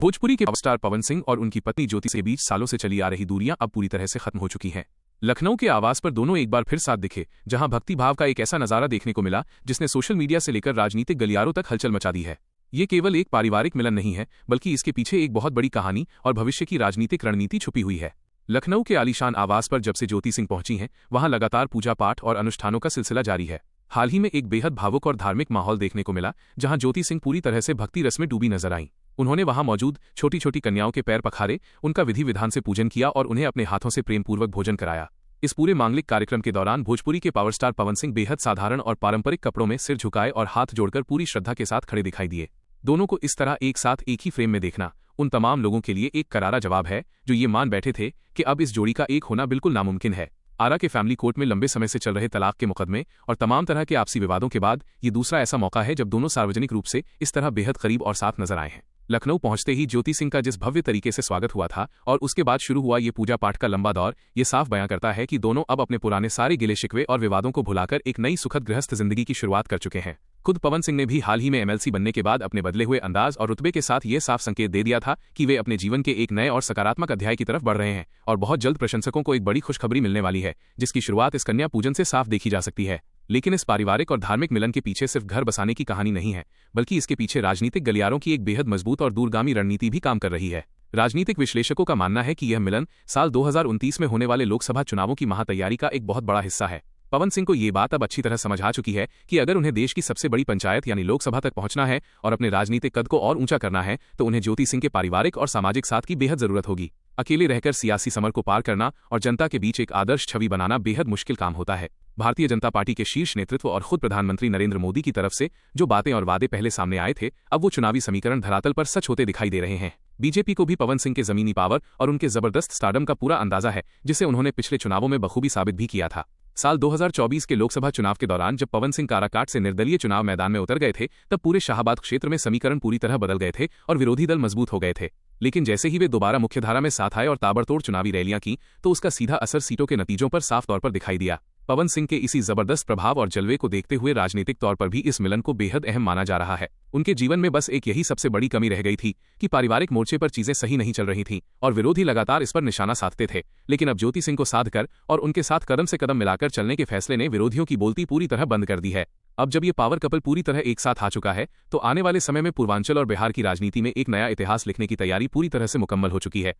भोजपुरी के स्टार पवन सिंह और उनकी पत्नी ज्योति के बीच सालों से चली आ रही दूरियां अब पूरी तरह से खत्म हो चुकी हैं। लखनऊ के आवास पर दोनों एक बार फिर साथ दिखे, जहां भक्ति भाव का एक ऐसा नजारा देखने को मिला जिसने सोशल मीडिया से लेकर राजनीतिक गलियारों तक हलचल मचा दी है। ये केवल एक पारिवारिक मिलन नहीं है, बल्कि इसके पीछे एक बहुत बड़ी कहानी और भविष्य की राजनीतिक रणनीति छुपी हुई है। लखनऊ के आलीशान आवास पर जब से ज्योति सिंह पहुंची हैं, वहां लगातार पूजा पाठ और अनुष्ठानों का सिलसिला जारी है। हाल ही में एक बेहद भावुक और धार्मिक माहौल देखने को मिला, जहां ज्योति सिंह पूरी तरह से भक्ति रस में डूबी नजर आईं। उन्होंने वहां मौजूद छोटी छोटी कन्याओं के पैर पखारे, उनका विधि विधान से पूजन किया और उन्हें अपने हाथों से प्रेमपूर्वक भोजन कराया। इस पूरे मांगलिक कार्यक्रम के दौरान भोजपुरी के पावर स्टार पवन सिंह बेहद साधारण और पारंपरिक कपड़ों में सिर झुकाए और हाथ जोड़कर पूरी श्रद्धा के साथ खड़े दिखाई दिए। दोनों को इस तरह एक साथ एक ही फ्रेम में देखना उन तमाम लोगों के लिए एक करारा जवाब है जो ये मान बैठे थे कि अब इस जोड़ी का एक होना बिल्कुल नामुमकिन है। आरा के फैमिली कोर्ट में लंबे समय से चल रहे तलाक के मुकदमे और तमाम तरह के आपसी विवादों के बाद ये दूसरा ऐसा मौका है जब दोनों सार्वजनिक रूप से इस तरह बेहद करीब और साथ नजर आए हैं। लखनऊ पहुंचते ही ज्योति सिंह का जिस भव्य तरीके से स्वागत हुआ था और उसके बाद शुरू हुआ ये पूजा पाठ का लंबा दौर, ये साफ बयां करता है कि दोनों अब अपने पुराने सारे गिले शिकवे और विवादों को भुलाकर एक नई सुखद गृहस्थ जिंदगी की शुरुआत कर चुके हैं। खुद पवन सिंह ने भी हाल ही में एमएलसी बनने के बाद अपने बदले हुए अंदाज और रुतबे के साथ ये साफ संकेत दे दिया था कि वे अपने जीवन के एक नए और सकारात्मक अध्याय की तरफ बढ़ रहे हैं और बहुत जल्द प्रशंसकों को एक बड़ी खुशखबरी मिलने वाली है, जिसकी शुरुआत इस कन्या पूजन से साफ देखी जा सकती है। लेकिन इस पारिवारिक और धार्मिक मिलन के पीछे सिर्फ घर बसाने की कहानी नहीं है, बल्कि इसके पीछे राजनीतिक गलियारों की एक बेहद मजबूत और दूरगामी रणनीति भी काम कर रही है। राजनीतिक विश्लेषकों का मानना है कि यह मिलन साल 2029 में होने वाले लोकसभा चुनावों की महातैयारी का एक बहुत बड़ा हिस्सा है। पवन सिंह को ये बात अब अच्छी तरह समझ आ चुकी है कि अगर उन्हें देश की सबसे बड़ी पंचायत यानी लोकसभा तक पहुंचना है और अपने राजनीतिक कद को और ऊंचा करना है, तो उन्हें ज्योति सिंह के पारिवारिक और सामाजिक साथ की बेहद जरूरत होगी। अकेले रहकर सियासी समर को पार करना और जनता के बीच एक आदर्श छवि बनाना बेहद मुश्किल काम होता है। भारतीय जनता पार्टी के शीर्ष नेतृत्व और खुद प्रधानमंत्री नरेंद्र मोदी की तरफ से जो बातें और वादे पहले सामने आए थे, अब वो चुनावी समीकरण धरातल पर सच होते दिखाई दे रहे हैं। बीजेपी को भी पवन सिंह के जमीनी पावर और उनके जबरदस्त स्टारडम का पूरा अंदाजा है, जिसे उन्होंने पिछले चुनावों में बखूबी साबित भी किया था। साल 2024 के लोकसभा चुनाव के दौरान जब पवन सिंह काराकाट से निर्दलीय चुनाव मैदान में उतर गए थे, तब पूरे शाहबाद क्षेत्र में समीकरण पूरी तरह बदल गए थे और विरोधी दल मजबूत हो गए थे। लेकिन जैसे ही वे दोबारा मुख्यधारा में साथ आए और ताबड़तोड़ चुनावी रैलियां की, तो उसका सीधा असर सीटों के नतीजों पर साफ तौर पर दिखाई दिया। पवन सिंह के इसी जबरदस्त प्रभाव और जलवे को देखते हुए राजनीतिक तौर पर भी इस मिलन को बेहद अहम माना जा रहा है। उनके जीवन में बस एक यही सबसे बड़ी कमी रह गई थी कि पारिवारिक मोर्चे पर चीजें सही नहीं चल रही थीं और विरोधी लगातार इस पर निशाना साधते थे। लेकिन अब ज्योति सिंह को साध कर और उनके साथ कदम से कदम मिलाकर चलने के फैसले ने विरोधियों की बोलती पूरी तरह बंद कर दी है। अब जब ये पावर कपल पूरी तरह एक साथ आ चुका है, तो आने वाले समय में पूर्वांचल और बिहार की राजनीति में एक नया इतिहास लिखने की तैयारी पूरी तरह से मुकम्मल हो चुकी है।